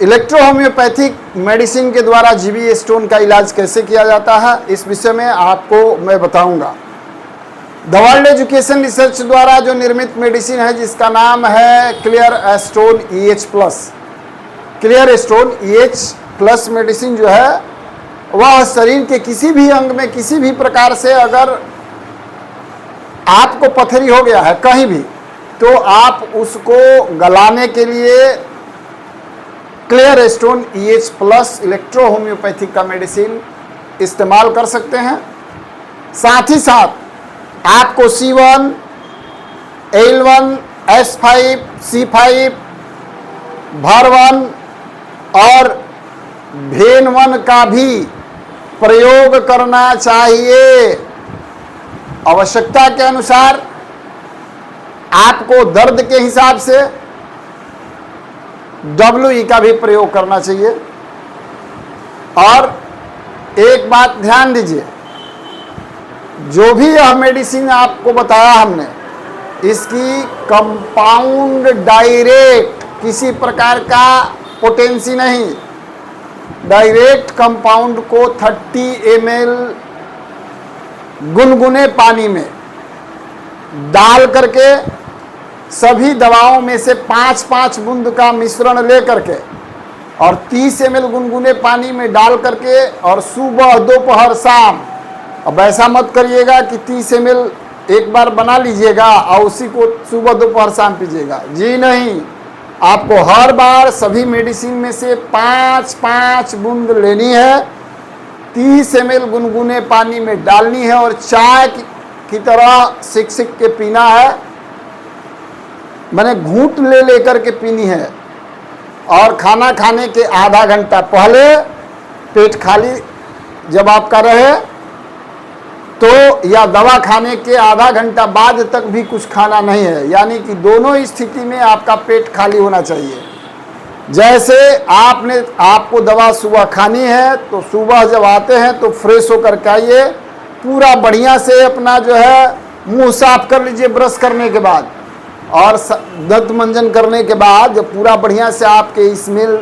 Electro homeopathic medicine के द्वारा GB stone का इलाज कैसे किया जाता है, इस विषय में आपको मैं बताऊंगा। द वर्ल्ड एजुकेशन रिसर्च द्वारा जो निर्मित मेडिसिन है जिसका नाम है clear stone EH plus. Clear stone EH plus medicine जो है वह शरीर के किसी भी अंग में किसी भी प्रकार से अगर आपको पथरी हो गया है कहीं भी, तो आप उसको गलाने के लिए clear stone EH plus electro homeopathic का मेडिसिन इस्तेमाल कर सकते हैं। साथ ही साथ आपको C1, L1, S5, C5, VAR1 और VEN1 का भी प्रयोग करना चाहिए। आवश्यकता के अनुसार आपको दर्द के हिसाब से WE का भी प्रयोग करना चाहिए। और एक बात ध्यान दीजिए, जो भी यह मेडिसिन आपको बताया हमने, इसकी कंपाउंड डायरेक्ट किसी प्रकार का पोटेंसी नहीं, डायरेक्ट कंपाउंड को 30 ml गुनगुने पानी में डाल करके सभी दवाओं में से 5-5 बूंद का मिश्रण ले करके और 30 ml गुनगुने पानी में डाल करके और सुबह दोपहर शाम, अब ऐसा मत करिएगा कि 30 ml एक बार बना लीजिएगा और उसी को सुबह दोपहर शाम पीजिएगा। जी नहीं, आपको हर बार सभी मेडिसिन में से 5-5 बूंद लेनी है, 30 ml गुनगुने पानी में डालनी है और चाय की तरह सिक सिक के पीना है, मैंने घूंट ले लेकर के पीनी है। और खाना खाने के आधा घंटा पहले पेट खाली जब आपका रहे तो, या दवा खाने के आधा घंटा बाद तक भी कुछ खाना नहीं है, यानी कि दोनों स्थिति में आपका पेट खाली होना चाहिए। जैसे आपको दवा सुबह खानी है तो सुबह जब आते हैं तो फ्रेश होकर के आइए, पूरा बढ़िया से अपना जो है मुंह साफ कर लीजिए ब्रश करने के बाद, और दंत मंजन करने के बाद जब पूरा बढ़िया से आपके स्मेल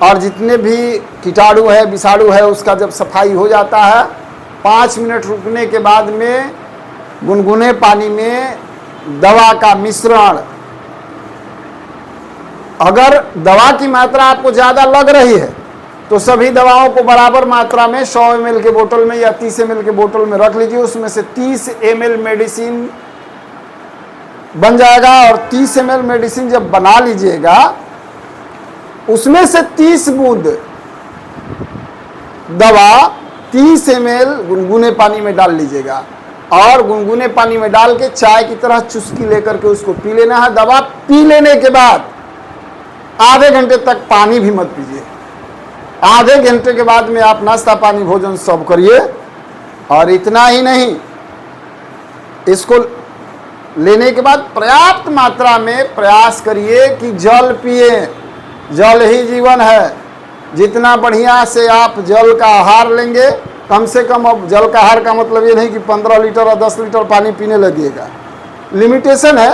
और जितने भी कीटाणु है विषाणु है उसका जब सफाई हो जाता है, 5 मिनट रुकने के बाद में गुनगुने पानी में दवा का मिश्रण, अगर दवा की मात्रा आपको ज़्यादा लग रही है तो सभी दवाओं को बराबर मात्रा में 100 ml के बोतल में या 30 ml के बोतल में रख लीजिए। उसमें से 30 ml मेडिसिन बन जाएगा और 30 ml मेडिसिन जब बना लीजिएगा उसमें से 30 बूंद दवा 30 ml गुनगुने पानी में डाल लीजिएगा और गुनगुने पानी में डाल के चाय की तरह चुस्की लेकर के उसको पी लेना है। दवा पी लेने के बाद आधे घंटे तक पानी भी मत पीजिए। आधे घंटे के बाद में आप नाश्ता पानी भोजन सब करिए। और इतना ही नहीं, इसको लेने के बाद पर्याप्त मात्रा में प्रयास करिए कि जल पिए। जल ही जीवन है। जितना बढ़िया से आप जल का आहार लेंगे, कम से कम, अब जल का आहार का मतलब ये नहीं कि 15 लीटर और 10 लीटर पानी पीने लगिएगा, लिमिटेशन है।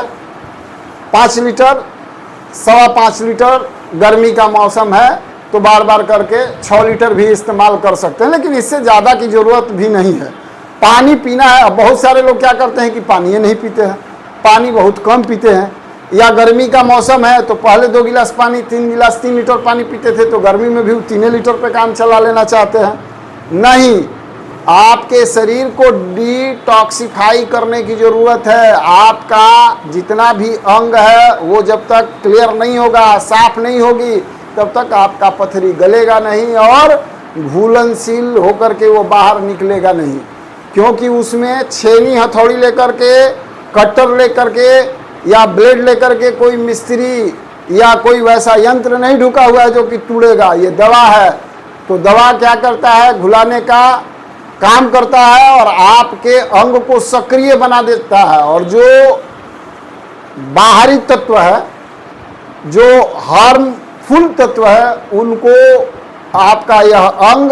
5 लीटर, 5.25 लीटर, गर्मी का मौसम है तो बार बार करके 6 लीटर भी इस्तेमाल कर सकते हैं, लेकिन इससे ज़्यादा की ज़रूरत भी नहीं है। पानी पीना है। अब बहुत सारे लोग क्या करते हैं कि पानी ही नहीं पीते हैं, पानी बहुत कम पीते हैं। या गर्मी का मौसम है तो पहले 2 गिलास पानी, 3 लीटर पानी पीते थे, तो गर्मी में भी 3 लीटर पे काम चला लेना चाहते हैं। नहीं, आपके शरीर को डिटॉक्सिफाई करने की ज़रूरत है। आपका जितना भी अंग है वो जब तक क्लियर नहीं होगा, साफ नहीं होगी, तब तक आपका पथरी गलेगा नहीं और घुलनशील होकर के वो बाहर निकलेगा नहीं। क्योंकि उसमें छेनी हथौड़ी लेकर के, कटर लेकर के या ब्लेड लेकर के कोई मिस्त्री या कोई वैसा यंत्र नहीं ढुका हुआ है जो कि टूटेगा। ये दवा है, तो दवा क्या करता है, घुलाने का काम करता है और आपके अंग को सक्रिय बना देता है। और जो बाहरी तत्व है, जो हार्मफुल तत्व है, उनको आपका यह अंग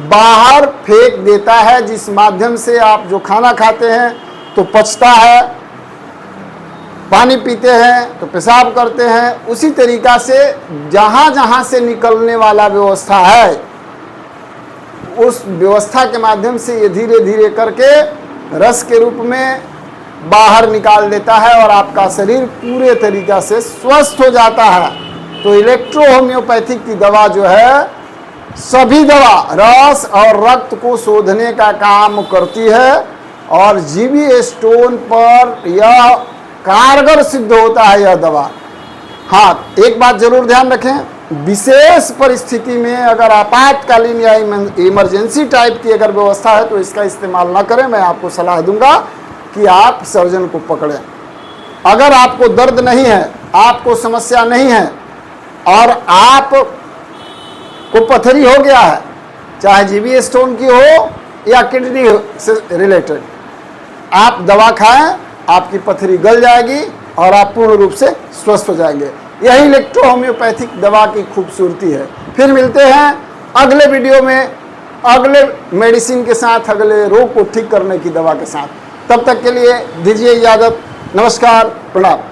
बाहर फेंक देता है, जिस माध्यम से आप जो खाना खाते हैं तो पचता है पानी पीते हैं तो पेशाब करते हैं, उसी तरीक़ा से जहाँ जहाँ से निकलने वाला व्यवस्था है उस व्यवस्था के माध्यम से ये धीरे धीरे करके रस के रूप में बाहर निकाल देता है और आपका शरीर पूरे तरीक़ा से स्वस्थ हो जाता है। तो इलेक्ट्रो होम्योपैथिक की दवा जो है सभी दवा रस और रक्त को शोधने का काम करती है और जीवी स्टोन पर यह कारगर सिद्ध होता है यह दवा। हाँ, एक बात जरूर ध्यान रखें, विशेष परिस्थिति में अगर आपातकालीन या इमरजेंसी टाइप की अगर व्यवस्था है तो इसका इस्तेमाल ना करें। मैं आपको सलाह दूंगा कि आप सर्जन को पकड़ें। अगर आपको दर्द नहीं है, आपको समस्या नहीं है और आप को पथरी हो गया है, चाहे जीवी स्टोन की हो या किडनी से रिलेटेड, आप दवा खाएं, आपकी पथरी गल जाएगी और आप पूर्ण रूप से स्वस्थ हो जाएंगे। यही इलेक्ट्रो होम्योपैथिक दवा की खूबसूरती है। फिर मिलते हैं अगले वीडियो में अगले मेडिसिन के साथ, अगले रोग को ठीक करने की दवा के साथ। तब तक के लिए दीजिए इजाज़त। नमस्कार, प्रणाम।